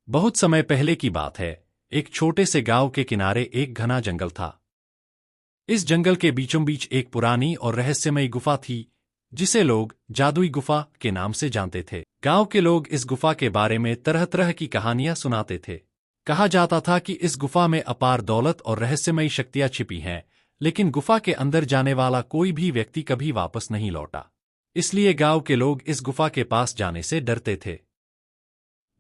बहुत समय पहले की बात है। एक छोटे से गांव के किनारे एक घना जंगल था। इस जंगल के बीचों बीच एक पुरानी और रहस्यमयी गुफा थी, जिसे लोग जादुई गुफा के नाम से जानते थे। गांव के लोग इस गुफा के बारे में तरह तरह की कहानियां सुनाते थे। कहा जाता था कि इस गुफा में अपार दौलत और रहस्यमयी शक्तियां छिपी हैं, लेकिन गुफा के अंदर जाने वाला कोई भी व्यक्ति कभी वापस नहीं लौटा। इसलिए गांव के लोग इस गुफा के पास जाने से डरते थे।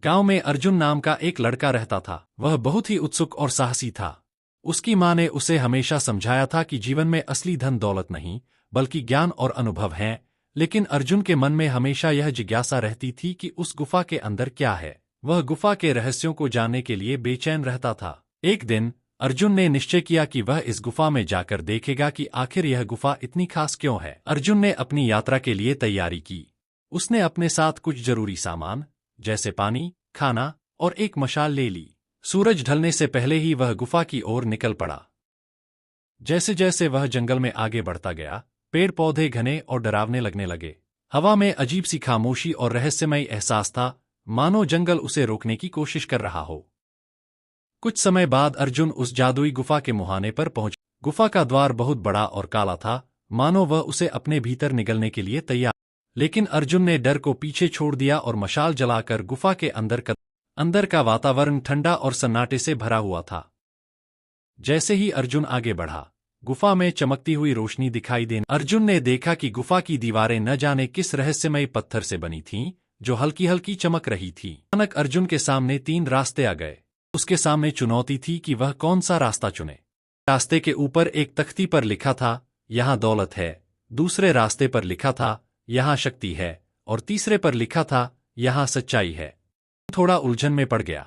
गांव में अर्जुन नाम का एक लड़का रहता था। वह बहुत ही उत्सुक और साहसी था। उसकी मां ने उसे हमेशा समझाया था कि जीवन में असली धन दौलत नहीं, बल्कि ज्ञान और अनुभव हैं। लेकिन अर्जुन के मन में हमेशा यह जिज्ञासा रहती थी कि उस गुफा के अंदर क्या है। वह गुफा के रहस्यों को जानने के लिए बेचैन रहता था। एक दिन अर्जुन ने निश्चय किया कि वह इस गुफा में जाकर देखेगा कि आखिर यह गुफा इतनी खास क्यों है। अर्जुन ने अपनी यात्रा के लिए तैयारी की। उसने अपने साथ कुछ जरूरी सामान जैसे पानी, खाना और एक मशाल ले ली। सूरज ढलने से पहले ही वह गुफा की ओर निकल पड़ा। जैसे जैसे वह जंगल में आगे बढ़ता गया, पेड़ पौधे घने और डरावने लगने लगे। हवा में अजीब सी खामोशी और रहस्यमय एहसास था, मानो जंगल उसे रोकने की कोशिश कर रहा हो। कुछ समय बाद अर्जुन उस जादुई गुफा के मुहाने पर पहुंच। गुफा का द्वार बहुत बड़ा और काला था, मानो वह उसे अपने भीतर निगलने के लिए तैयार। लेकिन अर्जुन ने डर को पीछे छोड़ दिया और मशाल जलाकर गुफा के अंदर का वातावरण ठंडा और सन्नाटे से भरा हुआ था। जैसे ही अर्जुन आगे बढ़ा, गुफा में चमकती हुई रोशनी दिखाई देने। अर्जुन ने देखा कि गुफा की दीवारें न जाने किस रहस्यमय पत्थर से बनी थीं, जो हल्की हल्की चमक रही थी। अचानक अर्जुन के सामने 3 रास्ते आ गए। उसके सामने चुनौती थी कि वह कौन सा रास्ता चुने। रास्ते के ऊपर एक तख्ती पर लिखा था, यहाँ दौलत है। दूसरे रास्ते पर लिखा था, यहाँ शक्ति है। और तीसरे पर लिखा था, यहाँ सच्चाई है। थोड़ा उलझन में पड़ गया।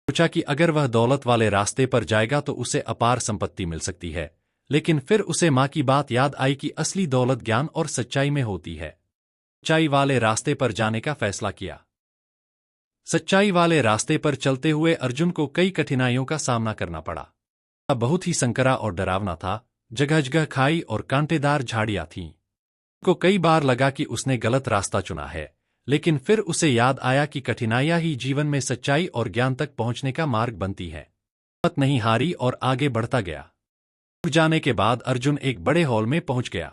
सोचा कि अगर वह दौलत वाले रास्ते पर जाएगा तो उसे अपार संपत्ति मिल सकती है, लेकिन फिर उसे माँ की बात याद आई कि असली दौलत ज्ञान और सच्चाई में होती है। सच्चाई वाले रास्ते पर जाने का फैसला किया। सच्चाई वाले रास्ते पर चलते हुए अर्जुन को कई कठिनाइयों का सामना करना पड़ा। बहुत ही संकरा और डरावना था। जगह जगह खाई और कांटेदार झाड़ियां थीं। को कई बार लगा कि उसने गलत रास्ता चुना है, लेकिन फिर उसे याद आया कि कठिनाइयां ही जीवन में सच्चाई और ज्ञान तक पहुंचने का मार्ग बनती है। हिम्मत नहीं हारी और आगे बढ़ता गया। दूर जाने के बाद अर्जुन एक बड़े हॉल में पहुंच गया।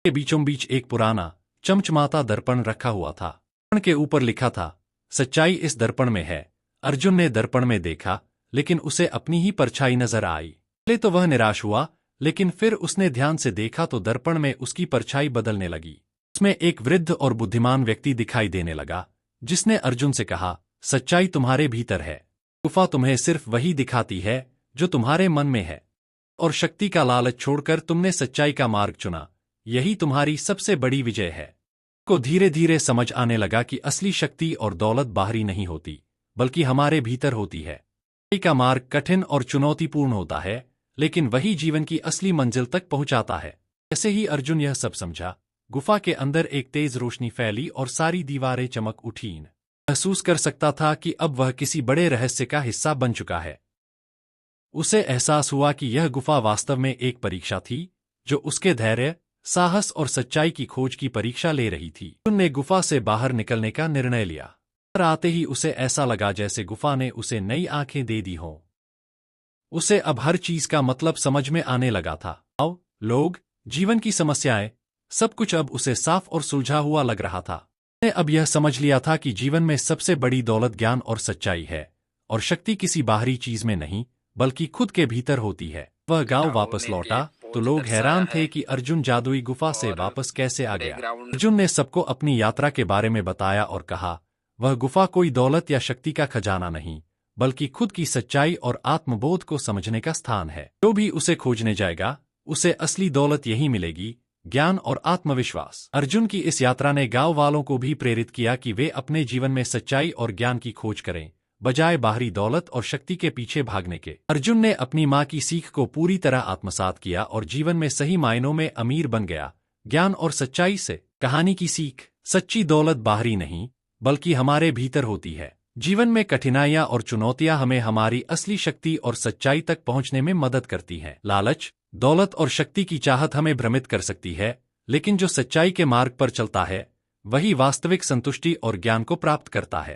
के बीचों बीच एक पुराना चमचमाता दर्पण रखा हुआ था। दर्पण के ऊपर लिखा था, सच्चाई इस दर्पण में है। अर्जुन ने दर्पण में देखा, लेकिन उसे अपनी ही परछाई नजर आई। पहले तो वह निराश हुआ, लेकिन फिर उसने ध्यान से देखा तो दर्पण में उसकी परछाई बदलने लगी। उसमें एक वृद्ध और बुद्धिमान व्यक्ति दिखाई देने लगा, जिसने अर्जुन से कहा, सच्चाई तुम्हारे भीतर है। गुफा तुम्हें सिर्फ वही दिखाती है जो तुम्हारे मन में है, और शक्ति का लालच छोड़कर तुमने सच्चाई का मार्ग चुना। यही तुम्हारी सबसे बड़ी विजय है। को धीरे धीरे समझ आने लगा कि असली शक्ति और दौलत बाहरी नहीं होती, बल्कि हमारे भीतर होती है। सच्चाई का मार्ग कठिन और चुनौतीपूर्ण होता है, लेकिन वही जीवन की असली मंजिल तक पहुंचाता है। जैसे ही अर्जुन यह सब समझा, गुफा के अंदर एक तेज रोशनी फैली और सारी दीवारें चमक उठीं। महसूस कर सकता था कि अब वह किसी बड़े रहस्य का हिस्सा बन चुका है। उसे एहसास हुआ कि यह गुफा वास्तव में एक परीक्षा थी, जो उसके धैर्य, साहस और सच्चाई की खोज की परीक्षा ले रही थी। अर्जुन ने गुफा से बाहर निकलने का निर्णय लिया। बाहर आते ही उसे ऐसा लगा जैसे गुफा ने उसे नई आंखें दे दी हों। उसे अब हर चीज का मतलब समझ में आने लगा था। लोग, जीवन की समस्याएं, सब कुछ अब उसे साफ और सुलझा हुआ लग रहा था। उसने अब यह समझ लिया था कि जीवन में सबसे बड़ी दौलत ज्ञान और सच्चाई है, और शक्ति किसी बाहरी चीज में नहीं, बल्कि खुद के भीतर होती है। वह गांव वापस लौटा तो लोग हैरान थे कि अर्जुन जादुई गुफा से वापस कैसे आ गया। अर्जुन ने सबको अपनी यात्रा के बारे में बताया और कहा, वह गुफा कोई दौलत या शक्ति का खजाना नहीं, बल्कि खुद की सच्चाई और आत्मबोध को समझने का स्थान है। जो भी उसे खोजने जाएगा, उसे असली दौलत यही मिलेगी, ज्ञान और आत्मविश्वास। अर्जुन की इस यात्रा ने गांव वालों को भी प्रेरित किया कि वे अपने जीवन में सच्चाई और ज्ञान की खोज करें, बजाय बाहरी दौलत और शक्ति के पीछे भागने के। अर्जुन ने अपनी माँ की सीख को पूरी तरह आत्मसात किया और जीवन में सही मायनों में अमीर बन गया। ज्ञान और सच्चाई से कहानी की सीख, सच्ची दौलत बाहरी नहीं, बल्कि हमारे भीतर होती है। जीवन में कठिनाइयां और चुनौतियां हमें हमारी असली शक्ति और सच्चाई तक पहुंचने में मदद करती हैं। लालच, दौलत और शक्ति की चाहत हमें भ्रमित कर सकती है, लेकिन जो सच्चाई के मार्ग पर चलता है, वही वास्तविक संतुष्टि और ज्ञान को प्राप्त करता है।